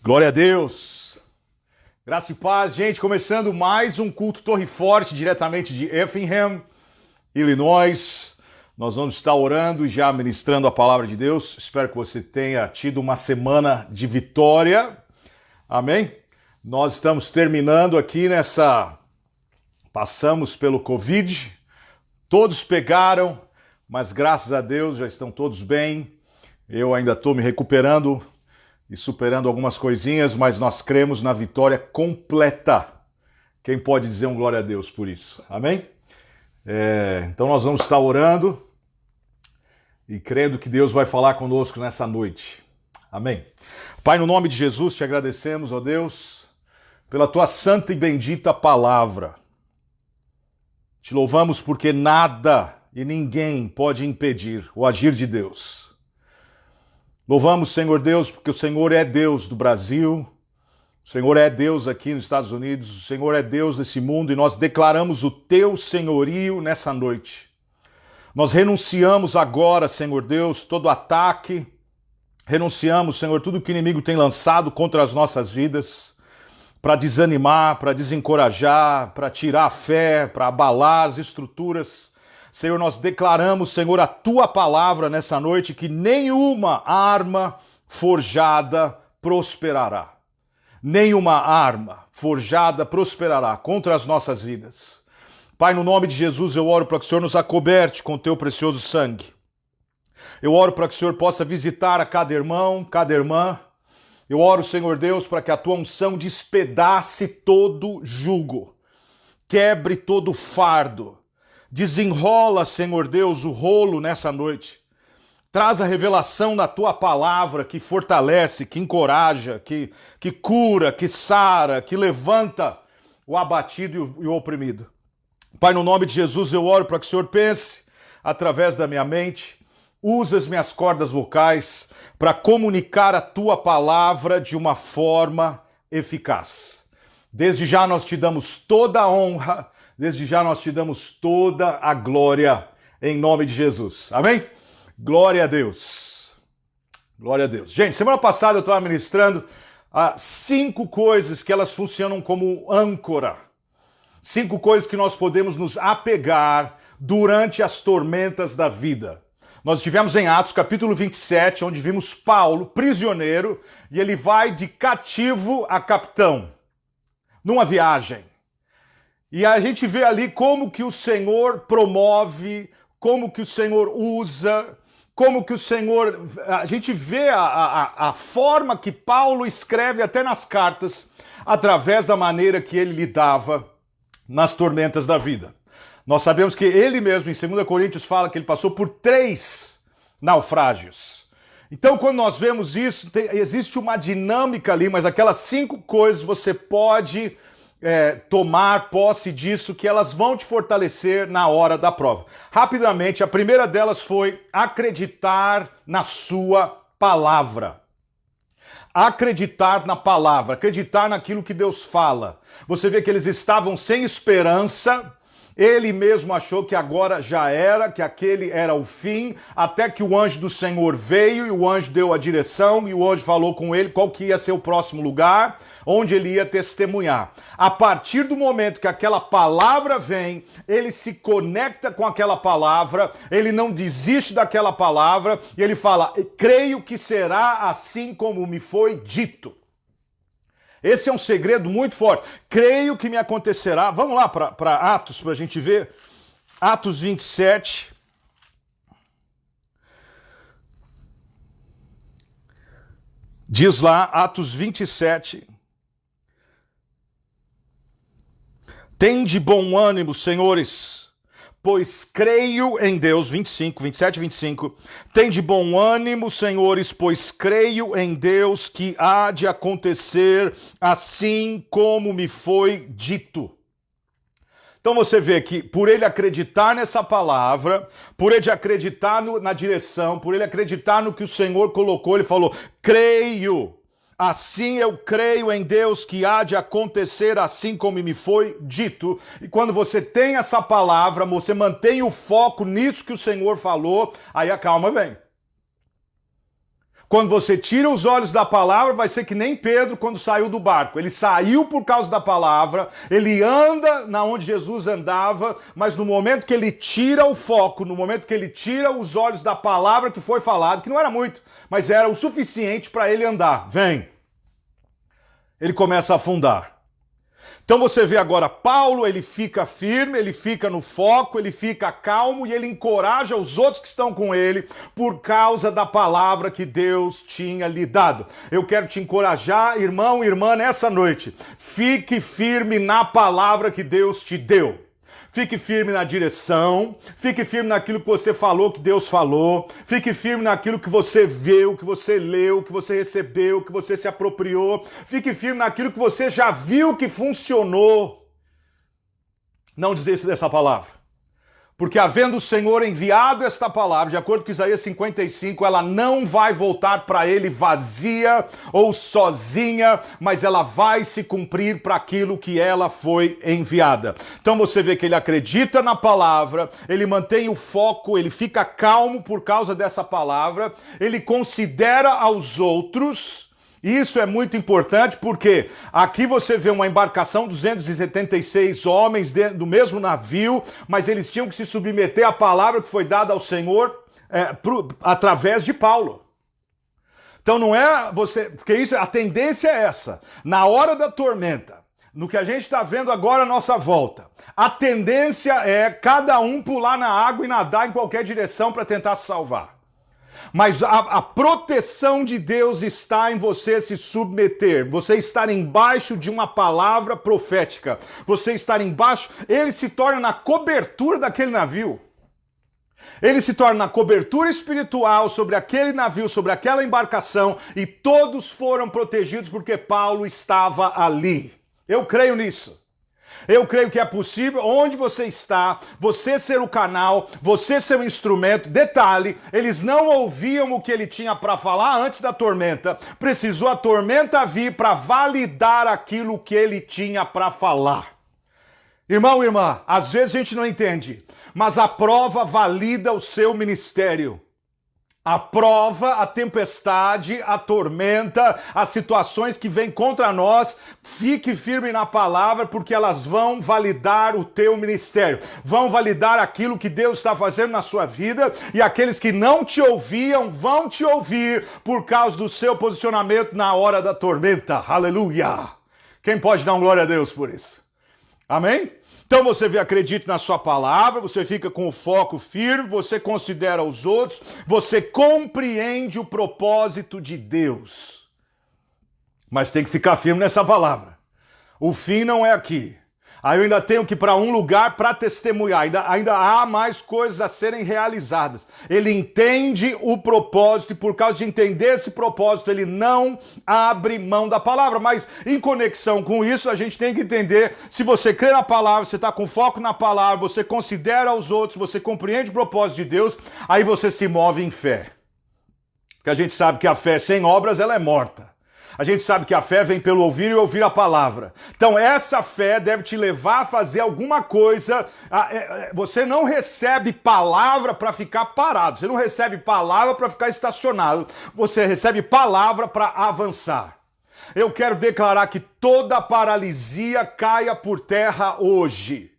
Glória a Deus. Graça e paz, gente. Começando mais um culto Torre Forte, diretamente de Effingham, Illinois. Nós vamos estar orando e já ministrando a palavra de Deus. Espero que você tenha tido uma semana de vitória. Amém? Nós estamos terminando aqui Passamos pelo Covid. Todos pegaram, mas graças a Deus já estão todos bem. Eu ainda estou me recuperando e superando algumas coisinhas, mas nós cremos na vitória completa. Quem pode dizer um glória a Deus por isso? Amém? Então nós vamos estar orando e crendo que Deus vai falar conosco nessa noite. Amém? Pai, no nome de Jesus, te agradecemos, ó Deus, pela tua santa e bendita palavra. Te louvamos porque nada e ninguém pode impedir o agir de Deus. Louvamos, Senhor Deus, porque o Senhor é Deus do Brasil, o Senhor é Deus aqui nos Estados Unidos, o Senhor é Deus desse mundo e nós declaramos o teu senhorio nessa noite. Nós renunciamos agora, Senhor Deus, todo ataque, renunciamos, Senhor, tudo que o inimigo tem lançado contra as nossas vidas, para desanimar, para desencorajar, para tirar a fé, para abalar as estruturas. Senhor, nós declaramos, Senhor, a tua palavra nessa noite, que nenhuma arma forjada prosperará. Nenhuma arma forjada prosperará contra as nossas vidas. Pai, no nome de Jesus, eu oro para que o Senhor nos acoberte com o teu precioso sangue. Eu oro para que o Senhor possa visitar a cada irmão, cada irmã. Eu oro, Senhor Deus, para que a tua unção despedace todo jugo, quebre todo fardo, desenrola, Senhor Deus, o rolo nessa noite. Traz a revelação da tua palavra que fortalece, que encoraja, que cura, que sara, que levanta o abatido e o oprimido. Pai, no nome de Jesus, eu oro para que o Senhor pense através da minha mente, use as minhas cordas vocais para comunicar a tua palavra de uma forma eficaz. Desde já nós te damos toda a honra, desde já nós te damos toda a glória em nome de Jesus. Amém? Glória a Deus. Glória a Deus. Gente, semana passada eu estava ministrando 5 coisas que elas funcionam como âncora. 5 coisas que nós podemos nos apegar durante as tormentas da vida. Nós estivemos em Atos capítulo 27, onde vimos Paulo, prisioneiro, e ele vai de cativo a capitão, numa viagem. E a gente vê ali como que o Senhor promove, como que o Senhor usa, como que o Senhor... A gente vê a forma que Paulo escreve até nas cartas, através da maneira que ele lidava nas tormentas da vida. Nós sabemos que ele mesmo, em 2 Coríntios, fala que ele passou por 3 naufrágios. Então, quando nós vemos isso, existe uma dinâmica ali, mas aquelas 5 coisas você pode tomar posse disso, que elas vão te fortalecer na hora da prova. Rapidamente, a primeira delas foi acreditar na sua palavra. Acreditar na palavra, acreditar naquilo que Deus fala. Você vê que eles estavam sem esperança. Ele mesmo achou que agora já era, que aquele era o fim, até que o anjo do Senhor veio e o anjo deu a direção e o anjo falou com ele qual que ia ser o próximo lugar, onde ele ia testemunhar. A partir do momento que aquela palavra vem, ele se conecta com aquela palavra, ele não desiste daquela palavra e ele fala, creio que será assim como me foi dito. Esse é um segredo muito forte. Creio que me acontecerá. Vamos lá para Atos, para a gente ver. Atos 27. Diz lá, Atos 27. Tende bom ânimo, senhores, pois creio em Deus, 27 e 25, tende bom ânimo, senhores, pois creio em Deus que há de acontecer assim como me foi dito. Então você vê que por ele acreditar nessa palavra, por ele acreditar na direção, por ele acreditar no que o Senhor colocou, ele falou, creio. Assim eu creio em Deus que há de acontecer assim como me foi dito. E quando você tem essa palavra, você mantém o foco nisso que o Senhor falou, aí a calma vem. Quando você tira os olhos da palavra, vai ser que nem Pedro quando saiu do barco. Ele saiu por causa da palavra, ele anda na onde Jesus andava, mas no momento que ele tira o foco, no momento que ele tira os olhos da palavra que foi falado, que não era muito, mas era o suficiente para ele andar. Ele começa a afundar. Então você vê agora Paulo, ele fica firme, ele fica no foco, ele fica calmo e ele encoraja os outros que estão com ele por causa da palavra que Deus tinha lhe dado. Eu quero te encorajar, irmão e irmã, nessa noite. Fique firme na palavra que Deus te deu. Fique firme na direção, fique firme naquilo que você falou, que Deus falou, fique firme naquilo que você viu, que você leu, que você recebeu, que você se apropriou, fique firme naquilo que você já viu que funcionou. Não desista dessa palavra. Porque havendo o Senhor enviado esta palavra, de acordo com Isaías 55, ela não vai voltar para ele vazia ou sozinha, mas ela vai se cumprir para aquilo que ela foi enviada. Então você vê que ele acredita na palavra, ele mantém o foco, ele fica calmo por causa dessa palavra, ele considera aos outros. Isso é muito importante porque aqui você vê uma embarcação, 276 homens do mesmo navio, mas eles tinham que se submeter à palavra que foi dada ao Senhor através de Paulo. Então não é você, porque isso, a tendência é essa, na hora da tormenta, no que a gente está vendo agora à nossa volta, a tendência é cada um pular na água e nadar em qualquer direção para tentar se salvar. Mas a proteção de Deus está em você se submeter, você estar embaixo de uma palavra profética, você estar embaixo, ele se torna na cobertura daquele navio. Ele se torna na cobertura espiritual sobre aquele navio, sobre aquela embarcação, e todos foram protegidos porque Paulo estava ali. Eu creio nisso. Eu creio que é possível, onde você está, você ser o canal, você ser o instrumento. Detalhe, eles não ouviam o que ele tinha para falar antes da tormenta. Precisou a tormenta vir para validar aquilo que ele tinha para falar. Irmão e irmã, às vezes a gente não entende, mas a prova valida o seu ministério. A prova, a tempestade, a tormenta, as situações que vêm contra nós, fique firme na palavra, porque elas vão validar o teu ministério, vão validar aquilo que Deus está fazendo na sua vida, e aqueles que não te ouviam vão te ouvir por causa do seu posicionamento na hora da tormenta. Aleluia! Quem pode dar um glória a Deus por isso? Amém? Então você acredita na sua palavra, você fica com o foco firme, você considera os outros, você compreende o propósito de Deus. Mas tem que ficar firme nessa palavra. O fim não é aqui. Aí eu ainda tenho que ir para um lugar para testemunhar. Ainda há mais coisas a serem realizadas. Ele entende o propósito e por causa de entender esse propósito, ele não abre mão da palavra. Mas em conexão com isso, a gente tem que entender, se você crê na palavra, você está com foco na palavra, você considera os outros, você compreende o propósito de Deus, aí você se move em fé. Porque a gente sabe que a fé sem obras, ela é morta. A gente sabe que a fé vem pelo ouvir e ouvir a palavra. Então essa fé deve te levar a fazer alguma coisa. Você não recebe palavra para ficar parado. Você não recebe palavra para ficar estacionado. Você recebe palavra para avançar. Eu quero declarar que toda paralisia caia por terra hoje.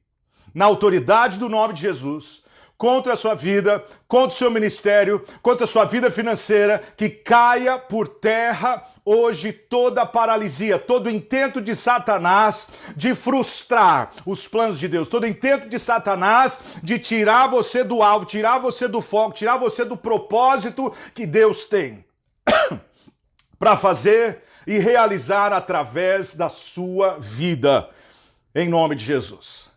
Na autoridade do nome de Jesus. Contra a sua vida, contra o seu ministério, contra a sua vida financeira, que caia por terra hoje toda paralisia, todo intento de Satanás de frustrar os planos de Deus, todo intento de Satanás de tirar você do alvo, tirar você do foco, tirar você do propósito que Deus tem para fazer e realizar através da sua vida, em nome de Jesus.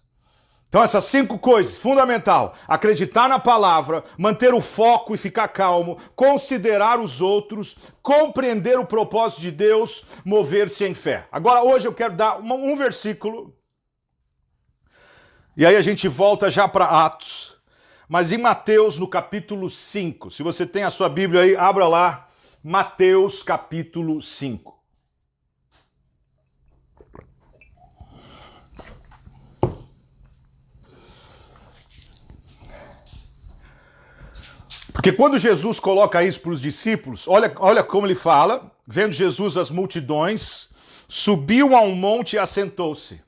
Então essas 5 coisas, fundamental, acreditar na palavra, manter o foco e ficar calmo, considerar os outros, compreender o propósito de Deus, mover-se em fé. Agora hoje eu quero dar um versículo, e aí a gente volta já para Atos, mas em Mateus no capítulo 5, se você tem a sua Bíblia aí, abra lá, Mateus capítulo 5. Porque quando Jesus coloca isso para os discípulos, olha como ele fala, vendo Jesus as multidões, subiu a um monte e assentou-se.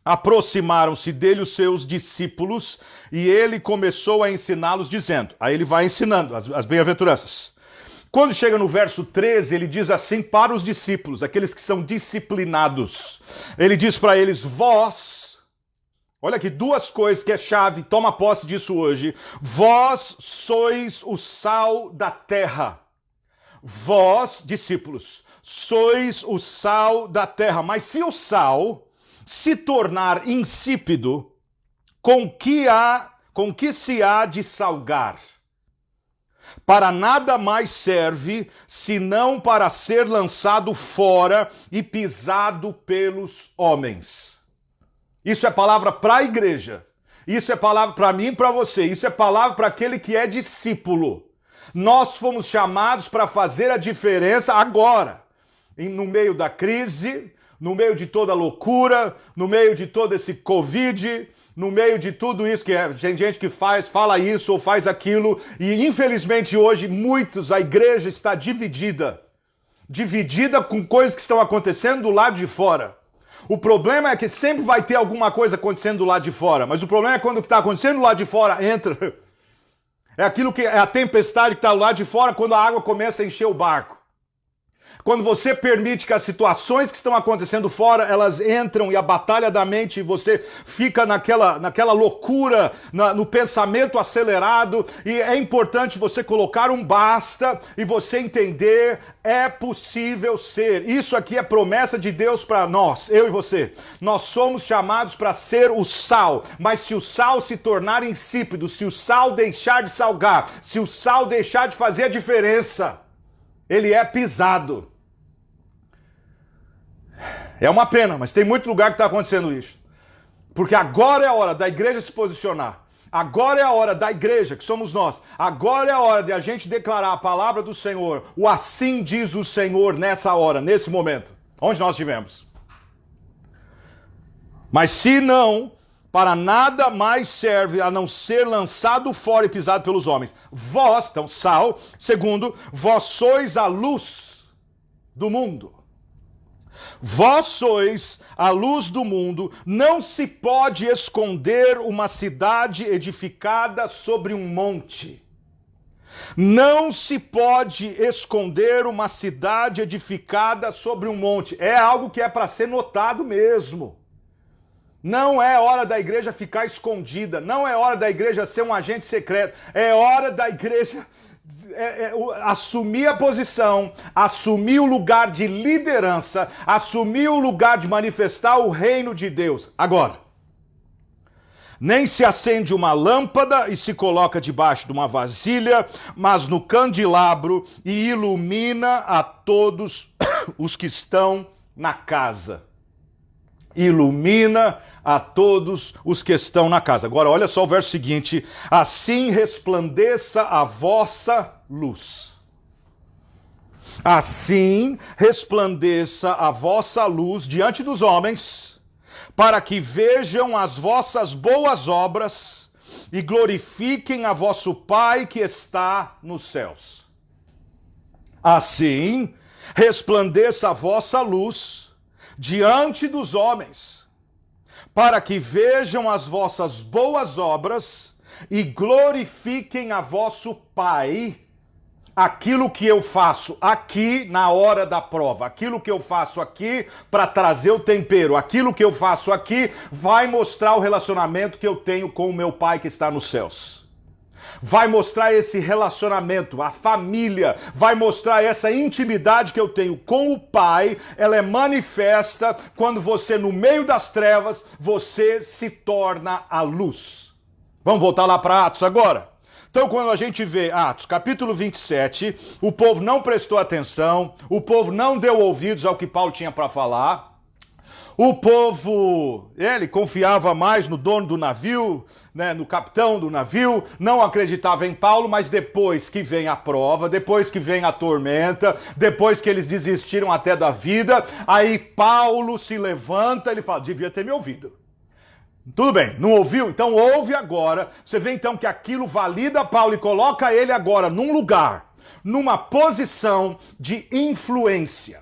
Aproximaram-se dele os seus discípulos e ele começou a ensiná-los dizendo, aí ele vai ensinando as bem-aventuranças. Quando chega no verso 13, ele diz assim para os discípulos, aqueles que são disciplinados. Ele diz para eles, vós, olha aqui, duas coisas que é chave, toma posse disso hoje. Vós sois o sal da terra. Vós, discípulos, sois o sal da terra. Mas se o sal se tornar insípido, com que se há de salgar? Para nada mais serve, senão para ser lançado fora e pisado pelos homens. Isso é palavra para a igreja. Isso é palavra para mim e para você. Isso é palavra para aquele que é discípulo. Nós fomos chamados para fazer a diferença agora. No meio da crise, no meio de toda a loucura, no meio de todo esse Covid, no meio de tudo isso, que tem gente que fala isso ou faz aquilo, e infelizmente hoje a igreja está dividida com coisas que estão acontecendo do lado de fora. O problema é que sempre vai ter alguma coisa acontecendo do lado de fora, mas o problema é quando o que está acontecendo do lado de fora entra. É aquilo que é a tempestade que está do lado de fora quando a água começa a encher o barco. Quando você permite que as situações que estão acontecendo fora, elas entram e a batalha da mente, você fica naquela loucura, no pensamento acelerado, e é importante você colocar um basta e você entender, é possível ser. Isso aqui é promessa de Deus para nós, eu e você. Nós somos chamados para ser o sal, mas se o sal se tornar insípido, se o sal deixar de salgar, se o sal deixar de fazer a diferença, ele é pisado. É uma pena, mas tem muito lugar que está acontecendo isso. Porque agora é a hora da igreja se posicionar. Agora é a hora da igreja, que somos nós. Agora é a hora de a gente declarar a palavra do Senhor. O assim diz o Senhor nessa hora, nesse momento. Onde nós estivemos. Mas se não, para nada mais serve a não ser lançado fora e pisado pelos homens. Vós, então, sal. Segundo, vós sois a luz do mundo. Vós sois a luz do mundo. Não se pode esconder uma cidade edificada sobre um monte. Não se pode esconder uma cidade edificada sobre um monte. É algo que é para ser notado mesmo. Não é hora da igreja ficar escondida. Não é hora da igreja ser um agente secreto. É hora da igreja assumir a posição, assumir o lugar de liderança, assumir o lugar de manifestar o reino de Deus. Agora, nem se acende uma lâmpada e se coloca debaixo de uma vasilha, mas no candelabro e ilumina a todos os que estão na casa. Ilumina a todos os que estão na casa. Agora olha só o verso seguinte. Assim resplandeça a vossa luz. Assim resplandeça a vossa luz diante dos homens, para que vejam as vossas boas obras e glorifiquem a vosso Pai que está nos céus. Assim resplandeça a vossa luz diante dos homens, para que vejam as vossas boas obras e glorifiquem a vosso Pai. Aquilo que eu faço aqui na hora da prova, aquilo que eu faço aqui para trazer o tempero, aquilo que eu faço aqui vai mostrar o relacionamento que eu tenho com o meu Pai que está nos céus. Vai mostrar esse relacionamento, a família, vai mostrar essa intimidade que eu tenho com o Pai. Ela é manifesta quando você, no meio das trevas, você se torna a luz. Vamos voltar lá para Atos agora? Então, quando a gente vê Atos, capítulo 27, o povo não prestou atenção, o povo não deu ouvidos ao que Paulo tinha para falar. O povo, ele confiava mais no dono do navio, né, no capitão do navio, não acreditava em Paulo, mas depois que vem a prova, depois que vem a tormenta, depois que eles desistiram até da vida, aí Paulo se levanta, ele fala, devia ter me ouvido. Tudo bem, não ouviu? Então ouve agora. Você vê então que aquilo valida Paulo e coloca ele agora num lugar, numa posição de influência.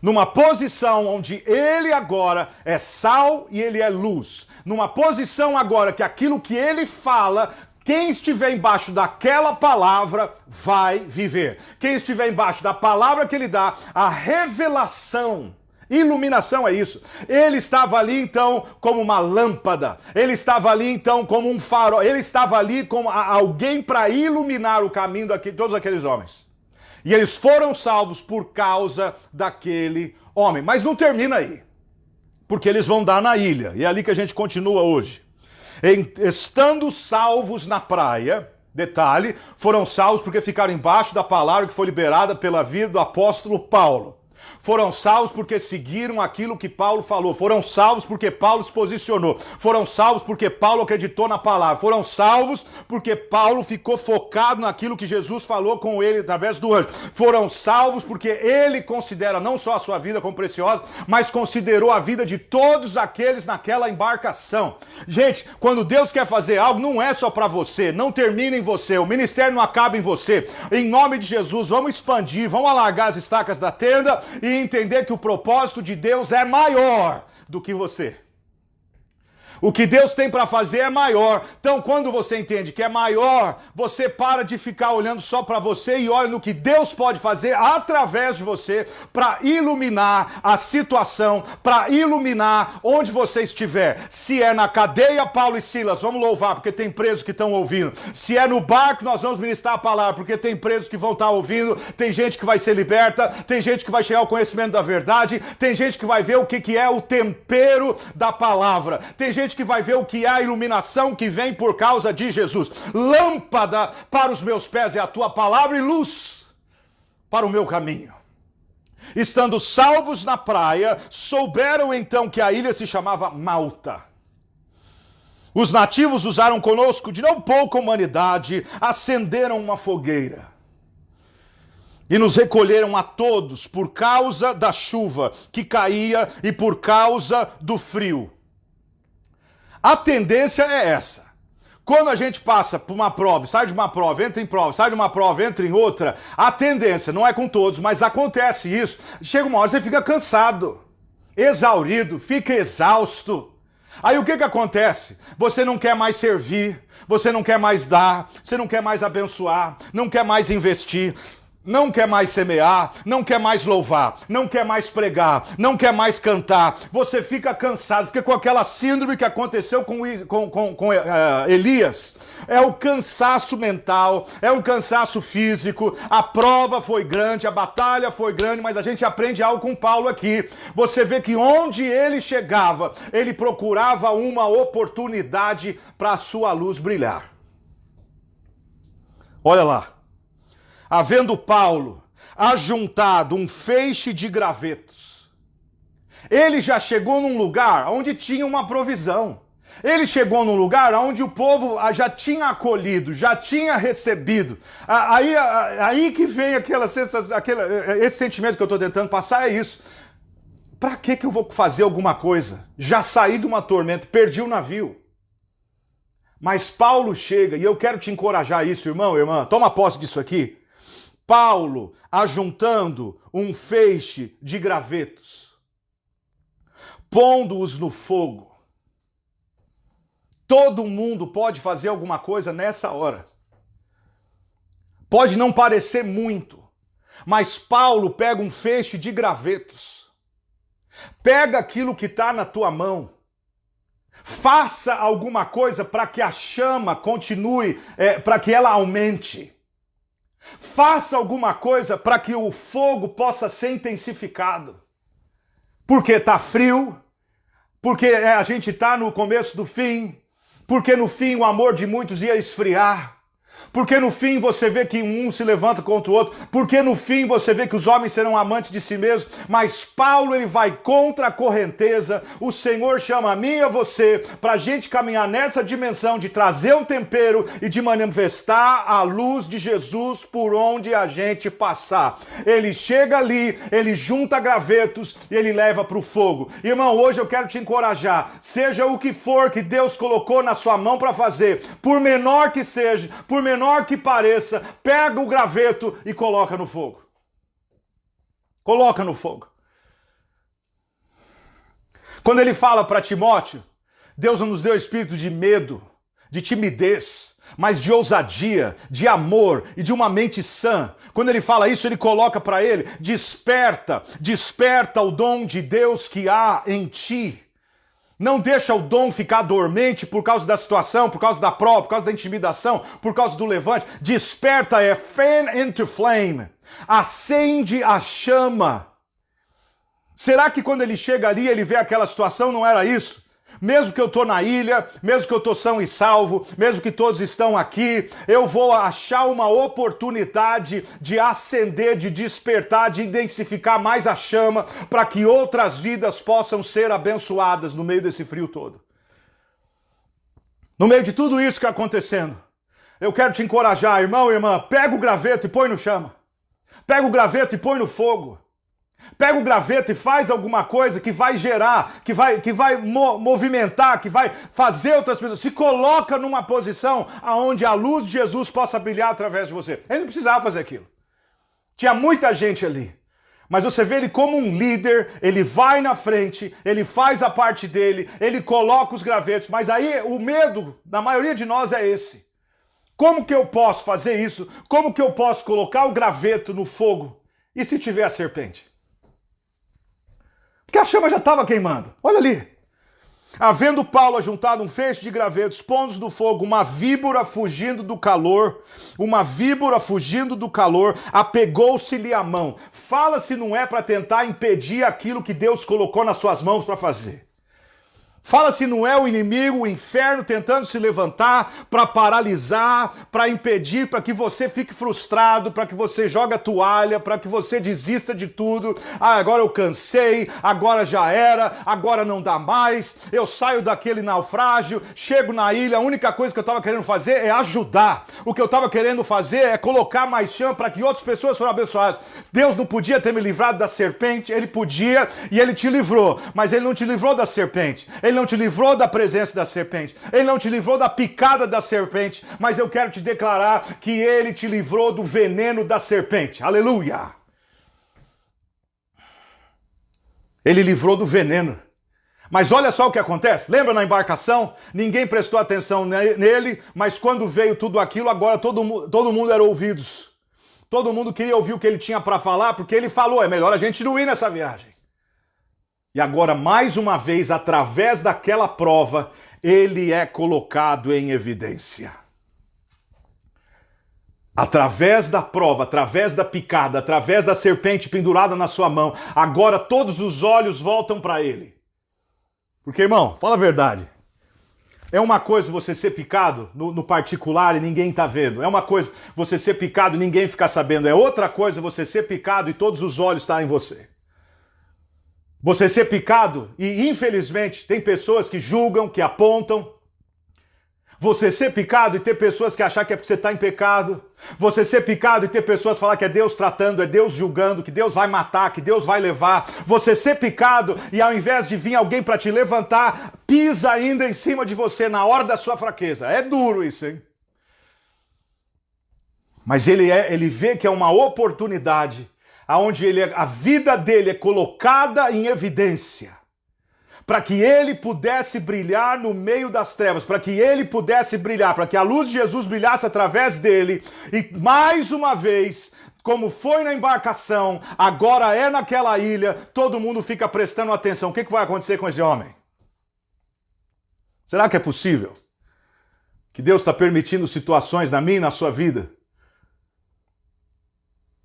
Numa posição onde ele agora é sal e ele é luz. Numa posição agora que aquilo que ele fala, quem estiver embaixo daquela palavra vai viver. Quem estiver embaixo da palavra que ele dá, a revelação. Iluminação é isso. Ele estava ali então como uma lâmpada. Ele estava ali então como um farol. Ele estava ali como alguém para iluminar o caminho de todos aqueles homens. E eles foram salvos por causa daquele homem. Mas não termina aí. Porque eles vão dar na ilha. E é ali que a gente continua hoje. Estando salvos na praia, detalhe, foram salvos porque ficaram embaixo da palavra que foi liberada pela vida do apóstolo Paulo. Foram salvos porque seguiram aquilo que Paulo falou. Foram salvos porque Paulo se posicionou. Foram salvos porque Paulo acreditou na palavra. Foram salvos porque Paulo ficou focado naquilo que Jesus falou com ele através do anjo. Foram salvos porque ele considera não só a sua vida como preciosa, mas considerou a vida de todos aqueles naquela embarcação. Gente, quando Deus quer fazer algo, não é só para você. Não termina em você. O ministério não acaba em você. Em nome de Jesus, vamos expandir, vamos alargar as estacas da tenda e entender que o propósito de Deus é maior do que você. O que Deus tem para fazer é maior. Então, quando você entende que é maior, você para de ficar olhando só para você e olha no que Deus pode fazer através de você para iluminar a situação, para iluminar onde você estiver. Se é na cadeia, Paulo e Silas, vamos louvar, porque tem presos que estão ouvindo. Se é no barco, nós vamos ministrar a palavra, porque tem presos que vão estar ouvindo, tem gente que vai ser liberta, tem gente que vai chegar ao conhecimento da verdade, tem gente que vai ver o que é o tempero da palavra, tem gente que vai ver o que é a iluminação que vem por causa de Jesus. Lâmpada para os meus pés é a tua palavra e luz para o meu caminho. Estando salvos na praia, souberam então que a ilha se chamava Malta. Os nativos usaram conosco de não pouca humanidade, acenderam uma fogueira e nos recolheram a todos por causa da chuva que caía e por causa do frio. A tendência é essa. Quando a gente passa por uma prova, sai de uma prova, entra em prova, sai de uma prova, entra em outra, a tendência, não é com todos, mas acontece isso, chega uma hora você fica cansado, exaurido, fica exausto. Aí o que acontece? Você não quer mais servir, você não quer mais dar, você não quer mais abençoar, não quer mais investir, não quer mais semear, não quer mais louvar, não quer mais pregar, não quer mais cantar. Você fica cansado, fica com aquela síndrome que aconteceu com Elias. É o cansaço mental, é um cansaço físico. A prova foi grande, a batalha foi grande, mas a gente aprende algo com Paulo aqui. Você vê que onde ele chegava, ele procurava uma oportunidade para a sua luz brilhar. Olha lá. Havendo Paulo ajuntado um feixe de gravetos, ele já chegou num lugar onde tinha uma provisão. Ele chegou num lugar onde o povo já tinha acolhido, já tinha recebido. Aí que vem esse sentimento que eu estou tentando passar, é isso. Para que eu vou fazer alguma coisa? Já saí de uma tormenta, perdi o navio. Mas Paulo chega, e eu quero te encorajar a isso, irmão, irmã, toma posse disso aqui. Paulo ajuntando um feixe de gravetos, pondo-os no fogo. Todo mundo pode fazer alguma coisa nessa hora. Pode não parecer muito, mas Paulo pega um feixe de gravetos. Pega aquilo que está na tua mão. Faça alguma coisa para que a chama continue, para que ela aumente. Faça alguma coisa para que o fogo possa ser intensificado. Porque está frio, porque a gente está no começo do fim, porque no fim o amor de muitos ia esfriar, Porque no fim você vê que um se levanta contra o outro. Porque no fim você vê que os homens serão amantes de si mesmos. Mas Paulo, ele vai contra a correnteza. O Senhor chama a mim e a você para a gente caminhar nessa dimensão de trazer um tempero e de manifestar a luz de Jesus por onde a gente passar. Ele chega ali, ele junta gravetos e ele leva para o fogo. Irmão, hoje eu quero te encorajar. Seja o que for que Deus colocou na sua mão para fazer, por menor que seja, por menor que pareça, pega o graveto e coloca no fogo. Coloca no fogo. Quando ele fala para Timóteo, Deus não nos deu espírito de medo, de timidez, mas de ousadia, de amor e de uma mente sã. Quando ele fala isso, ele coloca para ele, desperta o dom de Deus que há em ti. Não deixa o dom ficar dormente por causa da situação, por causa da prova, por causa da intimidação, por causa do levante. Desperta, fan into flame. Acende a chama. Será que quando ele chega ali, ele vê aquela situação, não era isso? Mesmo que eu estou na ilha, mesmo que eu estou são e salvo, mesmo que todos estão aqui, eu vou achar uma oportunidade de acender, de despertar, de intensificar mais a chama, para que outras vidas possam ser abençoadas no meio desse frio todo. No meio de tudo isso que está acontecendo, eu quero te encorajar, irmão e irmã, pega o graveto e põe no chama. Pega o graveto e põe no fogo. Pega o graveto e faz alguma coisa que vai gerar, que vai movimentar, que vai fazer outras pessoas. Se coloca numa posição onde a luz de Jesus possa brilhar através de você. Ele não precisava fazer aquilo. Tinha muita gente ali. Mas você vê ele como um líder, ele vai na frente, ele faz a parte dele, ele coloca os gravetos. Mas aí o medo da maioria de nós é esse. Como que eu posso fazer isso? Como que eu posso colocar o graveto no fogo? E se tiver a serpente? Porque a chama já estava queimando. Olha ali. Havendo Paulo ajuntado um feixe de gravetos, pondo do fogo, uma víbora fugindo do calor, apegou-se-lhe a mão. Fala se não é para tentar impedir aquilo que Deus colocou nas suas mãos para fazer. Fala se não é o inimigo, o inferno tentando se levantar para paralisar, para impedir, para que você fique frustrado, para que você jogue a toalha, para que você desista de tudo. Ah, agora eu cansei, agora já era, agora não dá mais, eu saio daquele naufrágio, chego na ilha, a única coisa que eu estava querendo fazer é ajudar. O que eu estava querendo fazer é colocar mais chama para que outras pessoas fossem abençoadas. Deus não podia ter me livrado da serpente, ele podia e ele te livrou, mas ele não te livrou da serpente. Ele não te livrou da presença da serpente. Ele não te livrou da picada da serpente. Mas eu quero te declarar que ele te livrou do veneno da serpente. Aleluia! Ele livrou do veneno. Mas olha só o que acontece. Lembra na embarcação? Ninguém prestou atenção nele, mas quando veio tudo aquilo, agora todo mundo era ouvidos. Todo mundo queria ouvir o que ele tinha para falar, porque ele falou, é melhor a gente não ir nessa viagem. E agora, mais uma vez, através daquela prova, ele é colocado em evidência. Através da prova, através da picada, através da serpente pendurada na sua mão, agora todos os olhos voltam para ele. Porque, irmão, fala a verdade. É uma coisa você ser picado no particular e ninguém está vendo. É uma coisa você ser picado e ninguém ficar sabendo. É outra coisa você ser picado e todos os olhos estarem em você. Você ser picado, e infelizmente tem pessoas que julgam, que apontam. Você ser picado e ter pessoas que achar que é porque você está em pecado. Você ser picado e ter pessoas falar que é Deus tratando, é Deus julgando, que Deus vai matar, que Deus vai levar. Você ser picado e ao invés de vir alguém para te levantar, pisa ainda em cima de você na hora da sua fraqueza. É duro isso, hein? Mas ele vê que é uma oportunidade onde a vida dele é colocada em evidência, para que ele pudesse brilhar no meio das trevas, para que ele pudesse brilhar, para que a luz de Jesus brilhasse através dele, e mais uma vez, como foi na embarcação, agora é naquela ilha, todo mundo fica prestando atenção. O que vai acontecer com esse homem? Será que é possível que Deus está permitindo situações na minha e na sua vida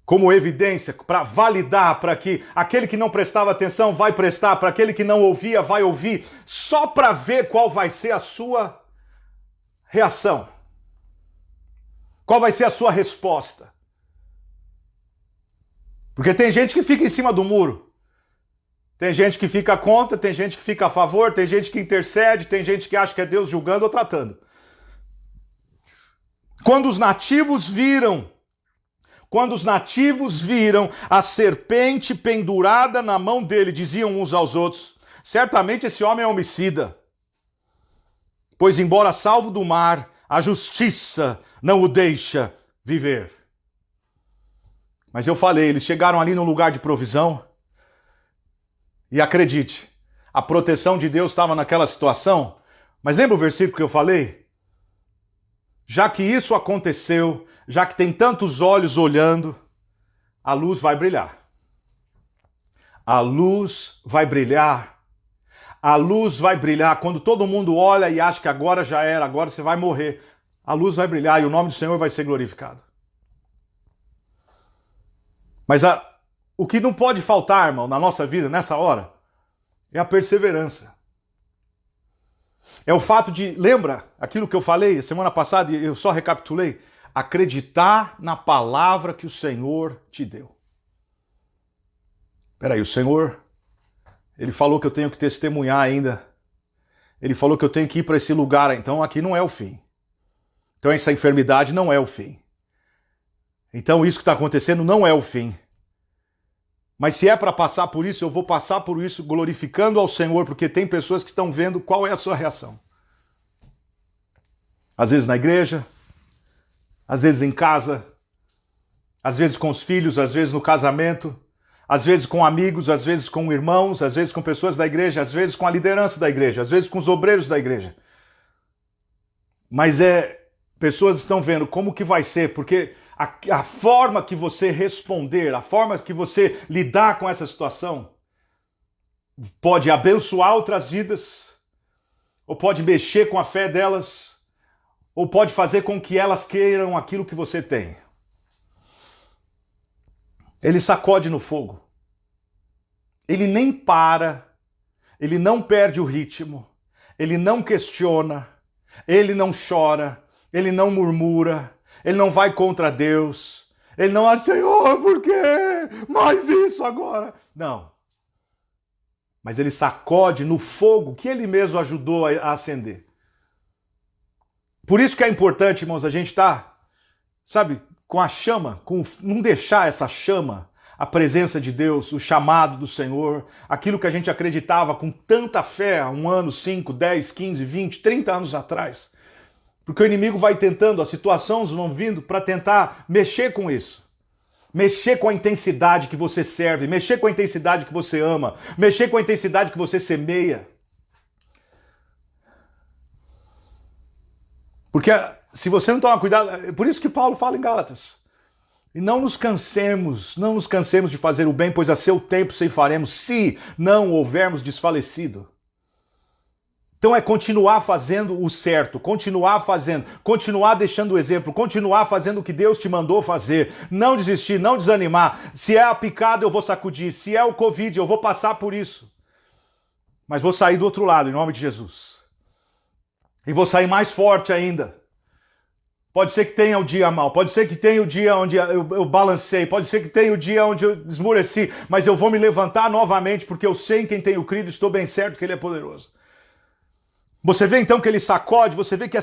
como evidência, para validar, para que aquele que não prestava atenção vai prestar, para aquele que não ouvia vai ouvir, só para ver qual vai ser a sua reação? Qual vai ser a sua resposta? Porque tem gente que fica em cima do muro. Tem gente que fica contra, tem gente que fica a favor, tem gente que intercede, tem gente que acha que é Deus julgando ou tratando. Quando os nativos viram a serpente pendurada na mão dele, diziam uns aos outros, certamente esse homem é homicida. Pois embora salvo do mar, a justiça não o deixa viver. Mas eu falei, eles chegaram ali num lugar de provisão. E acredite, a proteção de Deus estava naquela situação. Mas lembra o versículo que eu falei? Já que isso aconteceu, já que tem tantos olhos olhando, a luz vai brilhar. A luz vai brilhar. A luz vai brilhar. Quando todo mundo olha e acha que agora já era, agora você vai morrer, a luz vai brilhar e o nome do Senhor vai ser glorificado. Mas o que não pode faltar, irmão, na nossa vida, nessa hora, é a perseverança. É o fato de, lembra aquilo que eu falei semana passada e eu só recapitulei? Acreditar na palavra que o Senhor te deu. Peraí, o Senhor, Ele falou que eu tenho que testemunhar ainda. Ele falou que eu tenho que ir para esse lugar, então aqui não é o fim. Então essa enfermidade não é o fim. Então isso que está acontecendo não é o fim. Mas se é para passar por isso, eu vou passar por isso glorificando ao Senhor, porque tem pessoas que estão vendo qual é a sua reação. Às vezes na igreja, às vezes em casa, às vezes com os filhos, às vezes no casamento, às vezes com amigos, às vezes com irmãos, às vezes com pessoas da igreja, às vezes com a liderança da igreja, às vezes com os obreiros da igreja. Mas pessoas estão vendo como que vai ser, porque a forma que você responder, a forma que você lidar com essa situação pode abençoar outras vidas, ou pode mexer com a fé delas, ou pode fazer com que elas queiram aquilo que você tem. Ele sacode no fogo. Ele nem para, ele não perde o ritmo, ele não questiona, ele não chora, ele não murmura, ele não vai contra Deus, ele não Senhor, por quê? Mais isso agora. Não. Mas ele sacode no fogo que ele mesmo ajudou a acender. Por isso que é importante, irmãos, a gente estar, sabe, com a chama, não deixar essa chama, a presença de Deus, o chamado do Senhor, aquilo que a gente acreditava com tanta fé há 1 ano, 5, 10, 15, 20, 30 anos atrás. Porque o inimigo vai tentando, as situações vão vindo para tentar mexer com isso. Mexer com a intensidade que você serve, mexer com a intensidade que você ama, mexer com a intensidade que você semeia. Porque se você não tomar cuidado, é por isso que Paulo fala em Gálatas. E não nos cansemos de fazer o bem, pois a seu tempo ceifaremos, se não houvermos desfalecido. Então é continuar fazendo o certo, continuar fazendo, continuar deixando o exemplo, continuar fazendo o que Deus te mandou fazer, não desistir, não desanimar. Se é a picada, eu vou sacudir, se é o Covid, eu vou passar por isso. Mas vou sair do outro lado, em nome de Jesus. E vou sair mais forte ainda. Pode ser que tenha o dia mal, pode ser que tenha o dia onde eu balancei, pode ser que tenha o dia onde eu esmoreci, mas eu vou me levantar novamente, porque eu sei em quem tenho crido, estou bem certo que Ele é poderoso. Você vê então que ele sacode, você vê que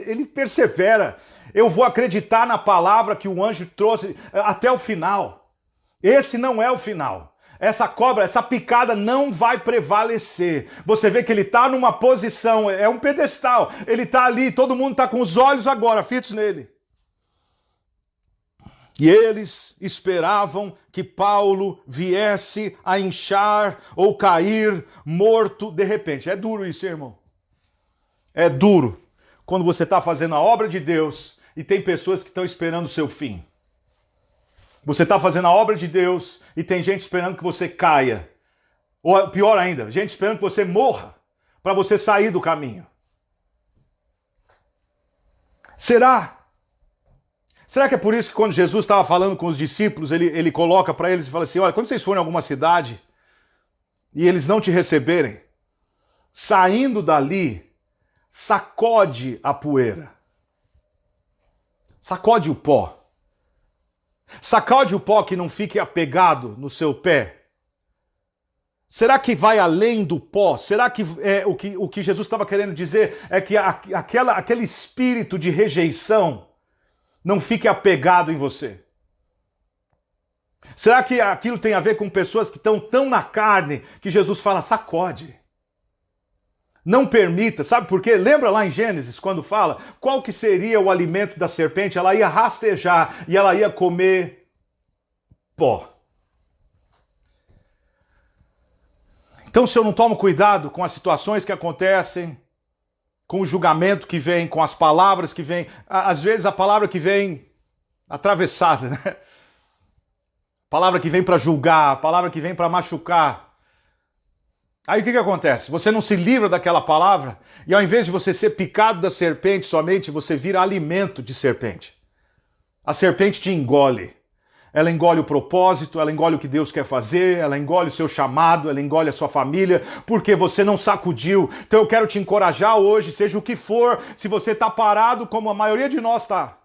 ele persevera. Eu vou acreditar na palavra que o anjo trouxe até o final. Esse não é o final. Essa cobra, essa picada não vai prevalecer. Você vê que ele está numa posição, é um pedestal. Ele está ali, todo mundo está com os olhos agora fitos nele. E eles esperavam que Paulo viesse a inchar ou cair morto de repente. É duro isso, irmão. É duro quando você está fazendo a obra de Deus e tem pessoas que estão esperando o seu fim. Você está fazendo a obra de Deus e tem gente esperando que você caia. Ou pior ainda, gente esperando que você morra para você sair do caminho. Será que é por isso que quando Jesus estava falando com os discípulos, ele coloca para eles e fala assim, olha, quando vocês forem em alguma cidade e eles não te receberem, saindo dali, sacode a poeira. Sacode o pó. Sacode o pó que não fique apegado no seu pé. Será que vai além do pó? Será que o que Jesus estava querendo dizer é que aquele espírito de rejeição não fique apegado em você? Será que aquilo tem a ver com pessoas que estão tão na carne que Jesus fala, sacode? Não permita, sabe por quê? Lembra lá em Gênesis, quando fala qual que seria o alimento da serpente? Ela ia rastejar e ela ia comer pó. Então, se eu não tomo cuidado com as situações que acontecem, com o julgamento que vem, com as palavras que vêm, às vezes a palavra que vem atravessada, né? Palavra que vem para julgar, palavra que vem para machucar. Aí o que acontece? Você não se livra daquela palavra e ao invés de você ser picado da serpente somente, você vira alimento de serpente. A serpente te engole. Ela engole o propósito, ela engole o que Deus quer fazer, ela engole o seu chamado, ela engole a sua família, porque você não sacudiu. Então eu quero te encorajar hoje, seja o que for, se você está parado como a maioria de nós está.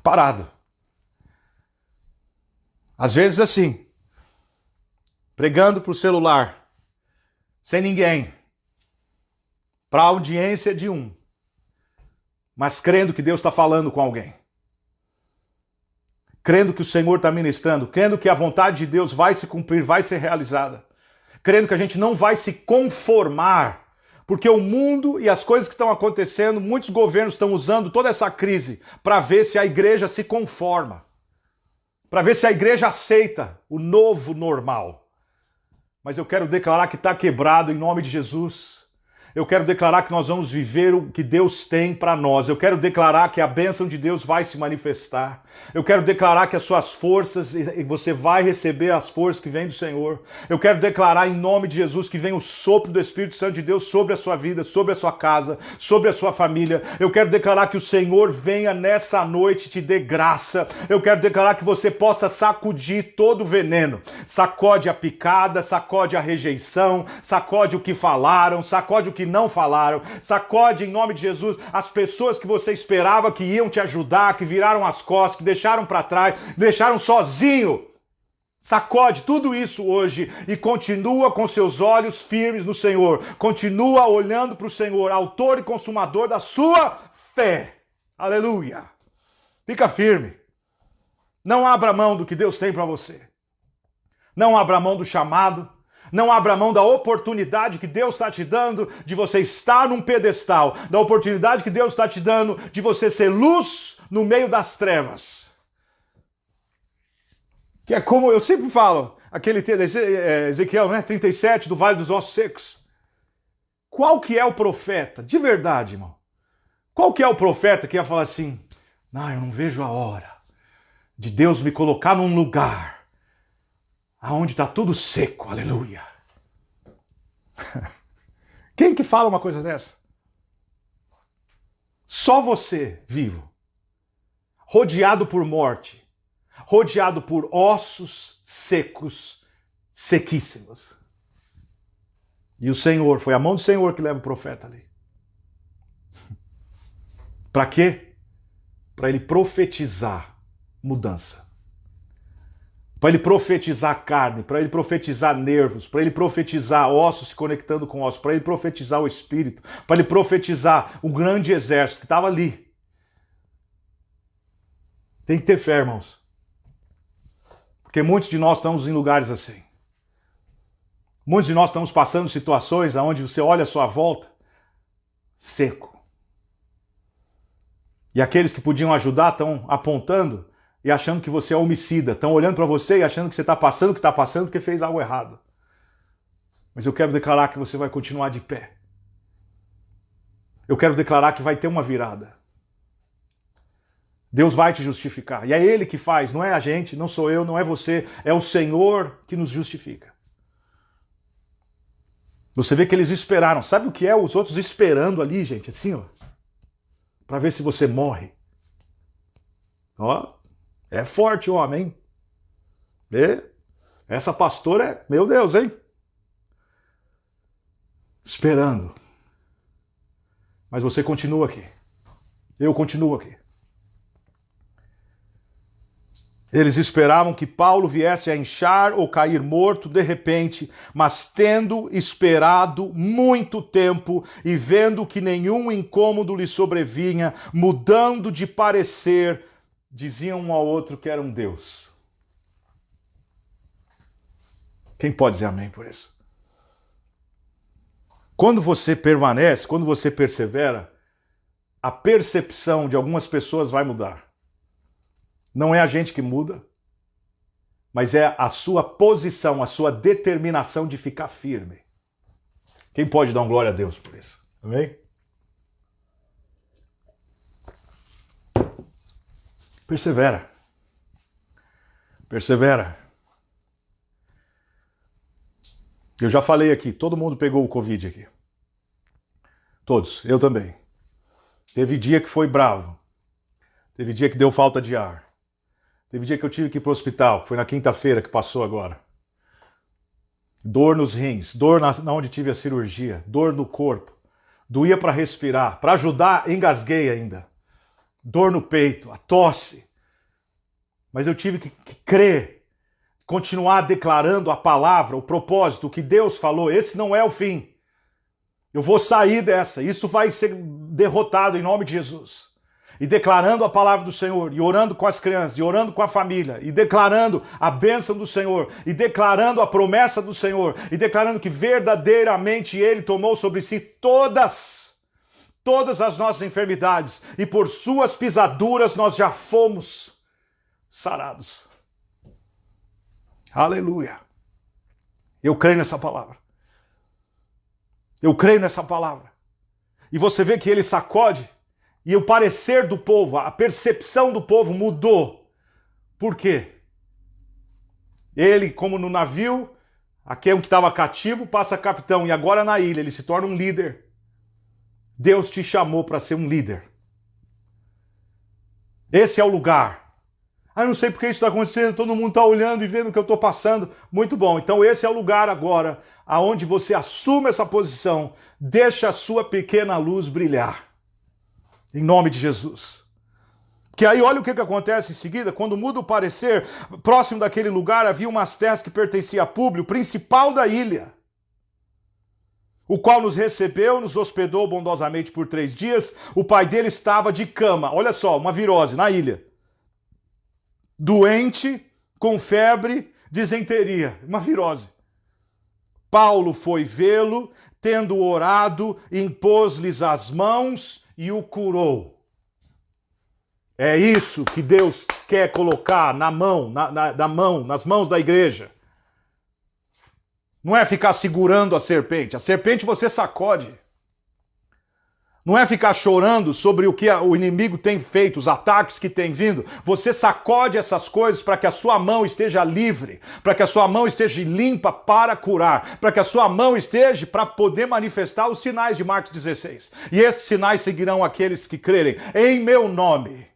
Parado. Às vezes assim, pregando para o celular, sem ninguém, para a audiência de um, mas crendo que Deus está falando com alguém. Crendo que o Senhor está ministrando, crendo que a vontade de Deus vai se cumprir, vai ser realizada. Crendo que a gente não vai se conformar, porque o mundo e as coisas que estão acontecendo, muitos governos estão usando toda essa crise para ver se a igreja se conforma, para ver se a igreja aceita o novo normal. Mas eu quero declarar que está quebrado em nome de Jesus. Eu quero declarar que nós vamos viver o que Deus tem para nós. Eu quero declarar que a bênção de Deus vai se manifestar. Eu quero declarar que as suas forças, e você vai receber as forças que vêm do Senhor. Eu quero declarar em nome de Jesus que vem o sopro do Espírito Santo de Deus sobre a sua vida, sobre a sua casa, sobre a sua família. Eu quero declarar que o Senhor venha nessa noite e te dê graça. Eu quero declarar que você possa sacudir todo o veneno. Sacode a picada, sacode a rejeição, sacode o que falaram, sacode o que não falaram, sacode em nome de Jesus as pessoas que você esperava que iam te ajudar, que viraram as costas, que deixaram para trás, deixaram sozinho. Sacode tudo isso hoje e continua com seus olhos firmes no Senhor. Continua olhando para o Senhor, autor e consumador da sua fé. Aleluia. Fica firme. Não abra mão do que Deus tem para você. Não abra mão do chamado. Não abra mão da oportunidade que Deus está te dando de você estar num pedestal, da oportunidade que Deus está te dando de você ser luz no meio das trevas. Que é como eu sempre falo, aquele Ezequiel, né, 37, do Vale dos Ossos Secos. Qual que é o profeta? De verdade, irmão. Qual que é o profeta que ia falar assim, não, eu não vejo a hora de Deus me colocar num lugar aonde está tudo seco, aleluia. Quem que fala uma coisa dessa? Só você, vivo, rodeado por morte, rodeado por ossos secos, sequíssimos. E o Senhor, foi a mão do Senhor que leva o profeta ali. Para quê? Para ele profetizar mudança. Para ele profetizar carne, para ele profetizar nervos, para ele profetizar ossos se conectando com ossos, para ele profetizar o espírito, para ele profetizar o grande exército que estava ali. Tem que ter fé, irmãos. Porque muitos de nós estamos em lugares assim. Muitos de nós estamos passando situações onde você olha à sua volta, seco. E aqueles que podiam ajudar estão apontando e achando que você é homicida. Estão olhando para você e achando que você está passando o que está passando porque fez algo errado. Mas eu quero declarar que você vai continuar de pé. Eu quero declarar que vai ter uma virada. Deus vai te justificar. E é Ele que faz, não é a gente, não sou eu, não é você. É o Senhor que nos justifica. Você vê que eles esperaram. Sabe o que é os outros esperando ali, gente? Assim, ó. Para ver se você morre. Ó. É forte o homem, hein? Essa pastora é... Meu Deus, hein? Esperando. Mas você continua aqui. Eu continuo aqui. Eles esperavam que Paulo viesse a inchar ou cair morto de repente, mas tendo esperado muito tempo e vendo que nenhum incômodo lhe sobrevinha, mudando de parecer, diziam um ao outro que era um Deus. Quem pode dizer amém por isso? Quando você permanece, quando você persevera, a percepção de algumas pessoas vai mudar. Não é a gente que muda, mas é a sua posição, a sua determinação de ficar firme. Quem pode dar um glória a Deus por isso? Amém? Persevera. Persevera. Eu já falei aqui, todo mundo pegou o Covid aqui. Todos, eu também. Teve dia que foi bravo. Teve dia que deu falta de ar. Teve dia que eu tive que ir para o hospital, foi na quinta-feira que passou agora. Dor nos rins, dor na onde tive a cirurgia, dor no corpo. Doía para respirar, para ajudar, engasguei ainda. Dor no peito, a tosse. Mas eu tive que crer, continuar declarando a palavra, o propósito, o que Deus falou. Esse não é o fim. Eu vou sair dessa, isso vai ser derrotado em nome de Jesus. E declarando a palavra do Senhor, e orando com as crianças, e orando com a família, e declarando a bênção do Senhor, e declarando a promessa do Senhor, e declarando que verdadeiramente Ele tomou sobre si todas as nossas enfermidades, e por suas pisaduras nós já fomos sarados. Aleluia. Eu creio nessa palavra. Eu creio nessa palavra. E você vê que Ele sacode, e o parecer do povo, a percepção do povo mudou. Por quê? Ele, como no navio, aquele que estava cativo passa capitão, e agora na ilha ele se torna um líder. Deus te chamou para ser um líder. Esse é o lugar. Eu não sei porque isso está acontecendo, todo mundo está olhando e vendo o que eu estou passando. Muito bom, então esse é o lugar agora, aonde você assume essa posição, deixa a sua pequena luz brilhar. Em nome de Jesus. Que aí olha o que acontece em seguida, quando muda o parecer, próximo daquele lugar havia umas terras que pertenciam a Públio, principal da ilha, o qual nos recebeu, nos hospedou bondosamente por 3 dias, o pai dele estava de cama, olha só, uma virose na ilha, doente, com febre, disenteria, uma virose. Paulo foi vê-lo, tendo orado, impôs-lhes as mãos e o curou. É isso que Deus quer colocar na mão, nas mãos da igreja. Não é ficar segurando a serpente você sacode. Não é ficar chorando sobre o que o inimigo tem feito, os ataques que tem vindo. Você sacode essas coisas para que a sua mão esteja livre, para que a sua mão esteja limpa para curar, para que a sua mão esteja para poder manifestar os sinais de Marcos 16. E esses sinais seguirão aqueles que crerem. Em meu nome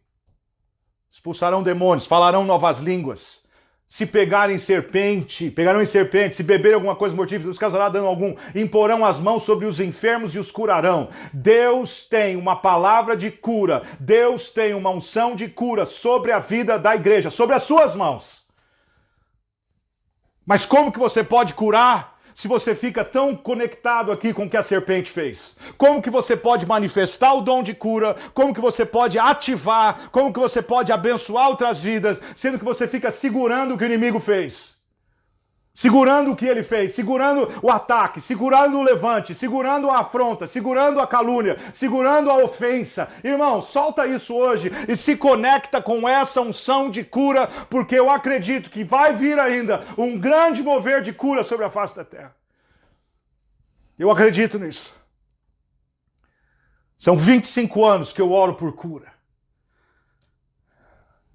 expulsarão demônios, falarão novas línguas. Se pegarem serpente, pegarão em serpente, se beberem alguma coisa mortífera, os causará dano algum, imporão as mãos sobre os enfermos e os curarão. Deus tem uma palavra de cura, Deus tem uma unção de cura sobre a vida da igreja, sobre as suas mãos. Mas como que você pode curar se você fica tão conectado aqui com o que a serpente fez? Como que você pode manifestar o dom de cura? Como que você pode ativar? Como que você pode abençoar outras vidas, sendo que você fica segurando o que o inimigo fez? Segurando o que ele fez, segurando o ataque, segurando o levante, segurando a afronta, segurando a calúnia, segurando a ofensa. Irmão, solta isso hoje e se conecta com essa unção de cura, porque eu acredito que vai vir ainda um grande mover de cura sobre a face da terra. Eu acredito nisso. São 25 anos que eu oro por cura.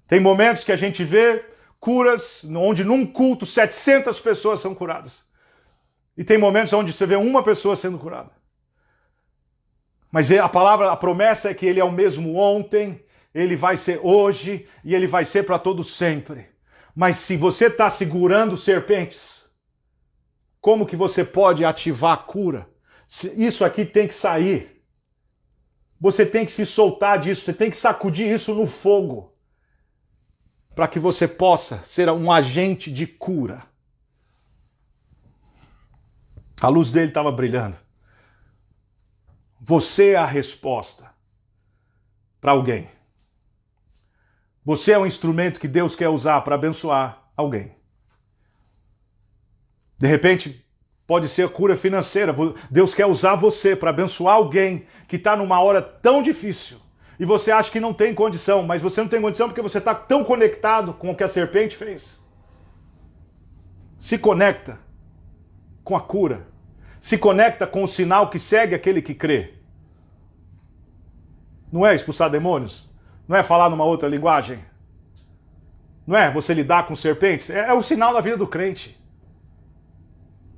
Tem momentos que a gente vê curas, onde num culto 700 pessoas são curadas. E tem momentos onde você vê uma pessoa sendo curada. Mas a promessa é que Ele é o mesmo ontem, Ele vai ser hoje e Ele vai ser para todo sempre. Mas se você está segurando serpentes, como que você pode ativar a cura? Isso aqui tem que sair. Você tem que se soltar disso, você tem que sacudir isso no fogo, para que você possa ser um agente de cura. A luz dele estava brilhando. Você é a resposta para alguém. Você é um instrumento que Deus quer usar para abençoar alguém. De repente, pode ser a cura financeira. Deus quer usar você para abençoar alguém que está numa hora tão difícil. E você acha que não tem condição, mas você não tem condição porque você está tão conectado com o que a serpente fez. Se conecta com a cura. Se conecta com o sinal que segue aquele que crê. Não é expulsar demônios? Não é falar numa outra linguagem? Não é você lidar com serpentes? É o sinal da vida do crente.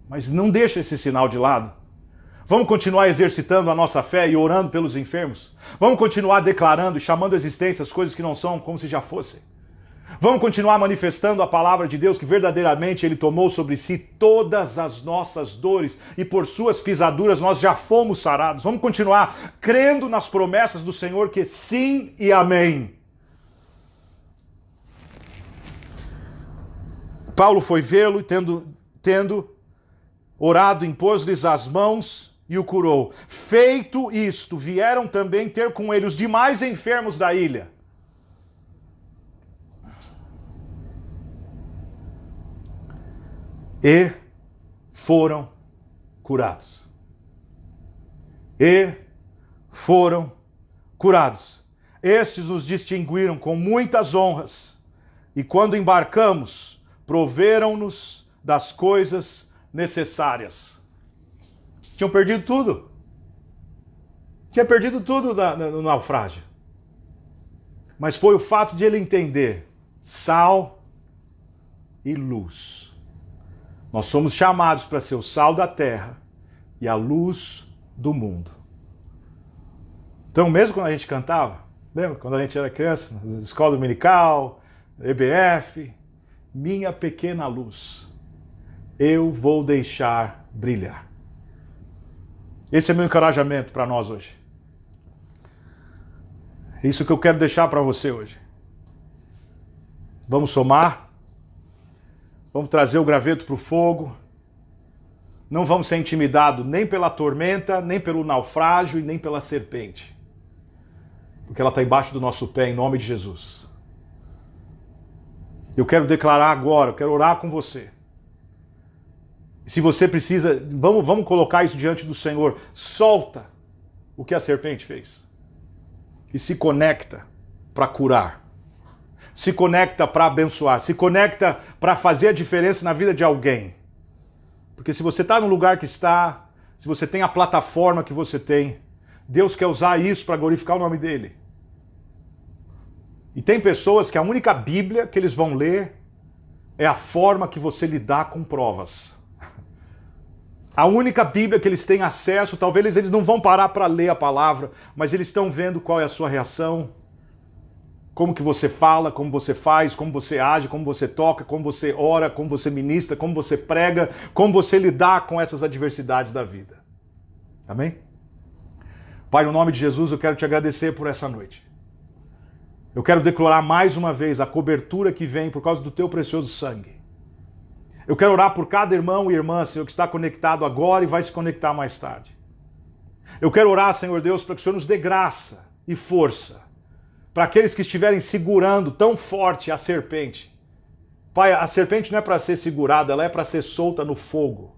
Mas não deixa esse sinal de lado. Vamos continuar exercitando a nossa fé e orando pelos enfermos. Vamos continuar declarando e chamando à existência as coisas que não são como se já fossem. Vamos continuar manifestando a palavra de Deus que verdadeiramente Ele tomou sobre si todas as nossas dores e por suas pisaduras nós já fomos sarados. Vamos continuar crendo nas promessas do Senhor que sim e amém. Paulo foi vê-lo e tendo orado, impôs-lhes as mãos e o curou. Feito isto, vieram também ter com ele os demais enfermos da ilha. E foram curados. E foram curados. Estes nos distinguiram com muitas honras. E quando embarcamos, proveram-nos das coisas necessárias. Eles tinham perdido tudo. Tinha perdido tudo no naufrágio. Mas foi o fato de ele entender sal e luz. Nós somos chamados para ser o sal da terra e a luz do mundo. Então, mesmo quando a gente cantava, lembra? Quando a gente era criança, na escola dominical, EBF, minha pequena luz, eu vou deixar brilhar. Esse é meu encorajamento para nós hoje. Isso que eu quero deixar para você hoje. Vamos somar. Vamos trazer o graveto para o fogo. Não vamos ser intimidados nem pela tormenta, nem pelo naufrágio e nem pela serpente. Porque ela está embaixo do nosso pé, em nome de Jesus. Eu quero declarar agora, eu quero orar com você. Se você precisa, vamos colocar isso diante do Senhor. Solta o que a serpente fez. E se conecta para curar. Se conecta para abençoar. Se conecta para fazer a diferença na vida de alguém. Porque se você está no lugar que está, se você tem a plataforma que você tem, Deus quer usar isso para glorificar o nome dele. E tem pessoas que a única Bíblia que eles vão ler é a forma que você lidar com provas. A única Bíblia que eles têm acesso, talvez eles não vão parar para ler a palavra, mas eles estão vendo qual é a sua reação, como que você fala, como você faz, como você age, como você toca, como você ora, como você ministra, como você prega, como você lidar com essas adversidades da vida. Amém? Pai, no nome de Jesus, eu quero te agradecer por essa noite. Eu quero declarar mais uma vez a cobertura que vem por causa do teu precioso sangue. Eu quero orar por cada irmão e irmã, Senhor, que está conectado agora e vai se conectar mais tarde. Eu quero orar, Senhor Deus, para que o Senhor nos dê graça e força para aqueles que estiverem segurando tão forte a serpente. Pai, a serpente não é para ser segurada, ela é para ser solta no fogo,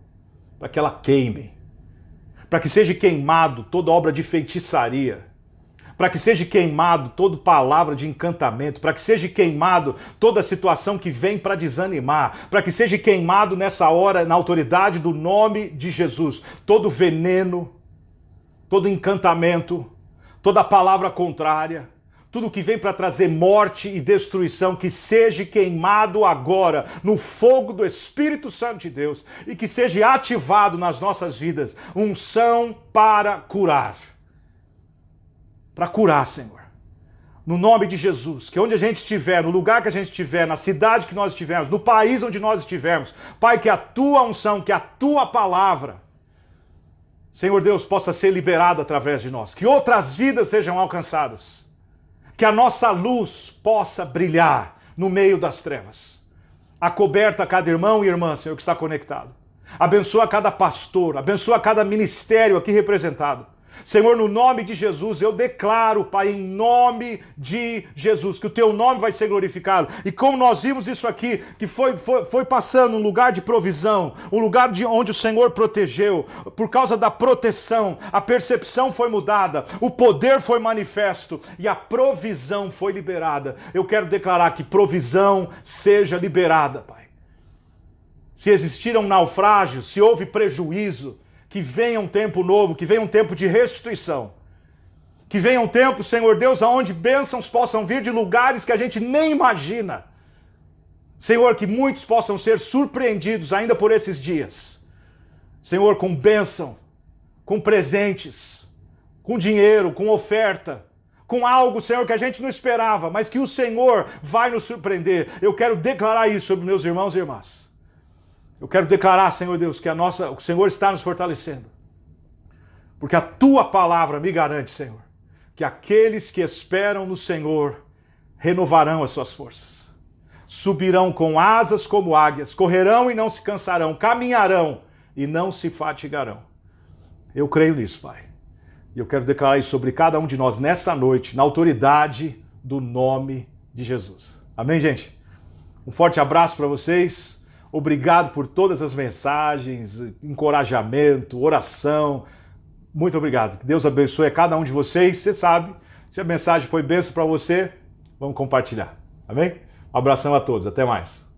para que ela queime, para que seja queimado toda obra de feitiçaria, para que seja queimado toda palavra de encantamento, para que seja queimado toda situação que vem para desanimar, para que seja queimado nessa hora, na autoridade do nome de Jesus, todo veneno, todo encantamento, toda palavra contrária, tudo que vem para trazer morte e destruição, que seja queimado agora no fogo do Espírito Santo de Deus e que seja ativado nas nossas vidas unção para curar. Para curar, Senhor. No nome de Jesus, que onde a gente estiver, no lugar que a gente estiver, na cidade que nós estivermos, no país onde nós estivermos, Pai, que a tua unção, que a tua palavra Senhor Deus, possa ser liberado através de nós, que outras vidas sejam alcançadas, que a nossa luz possa brilhar no meio das trevas. Acoberta a cada irmão e irmã, Senhor, que está conectado. Abençoa cada pastor, abençoa cada ministério aqui representado. Senhor, no nome de Jesus, eu declaro, Pai, em nome de Jesus, que o Teu nome vai ser glorificado. E como nós vimos isso aqui, que foi passando um lugar de provisão, um lugar onde o Senhor protegeu, por causa da proteção, a percepção foi mudada, o poder foi manifesto e a provisão foi liberada. Eu quero declarar que provisão seja liberada, Pai. Se existiram naufrágios, se houve prejuízo, que venha um tempo novo, que venha um tempo de restituição. Que venha um tempo, Senhor Deus, aonde bênçãos possam vir de lugares que a gente nem imagina. Senhor, que muitos possam ser surpreendidos ainda por esses dias. Senhor, com bênção, com presentes, com dinheiro, com oferta, com algo, Senhor, que a gente não esperava, mas que o Senhor vai nos surpreender. Eu quero declarar isso sobre meus irmãos e irmãs. Eu quero declarar, Senhor Deus, que o Senhor está nos fortalecendo. Porque a Tua palavra me garante, Senhor, que aqueles que esperam no Senhor renovarão as suas forças. Subirão com asas como águias, correrão e não se cansarão, caminharão e não se fatigarão. Eu creio nisso, Pai. E eu quero declarar isso sobre cada um de nós nessa noite, na autoridade do nome de Jesus. Amém, gente? Um forte abraço para vocês. Obrigado por todas as mensagens, encorajamento, oração. Muito obrigado. Que Deus abençoe a cada um de vocês. Você sabe, se a mensagem foi bênção para você, vamos compartilhar. Amém? Um abração a todos. Até mais.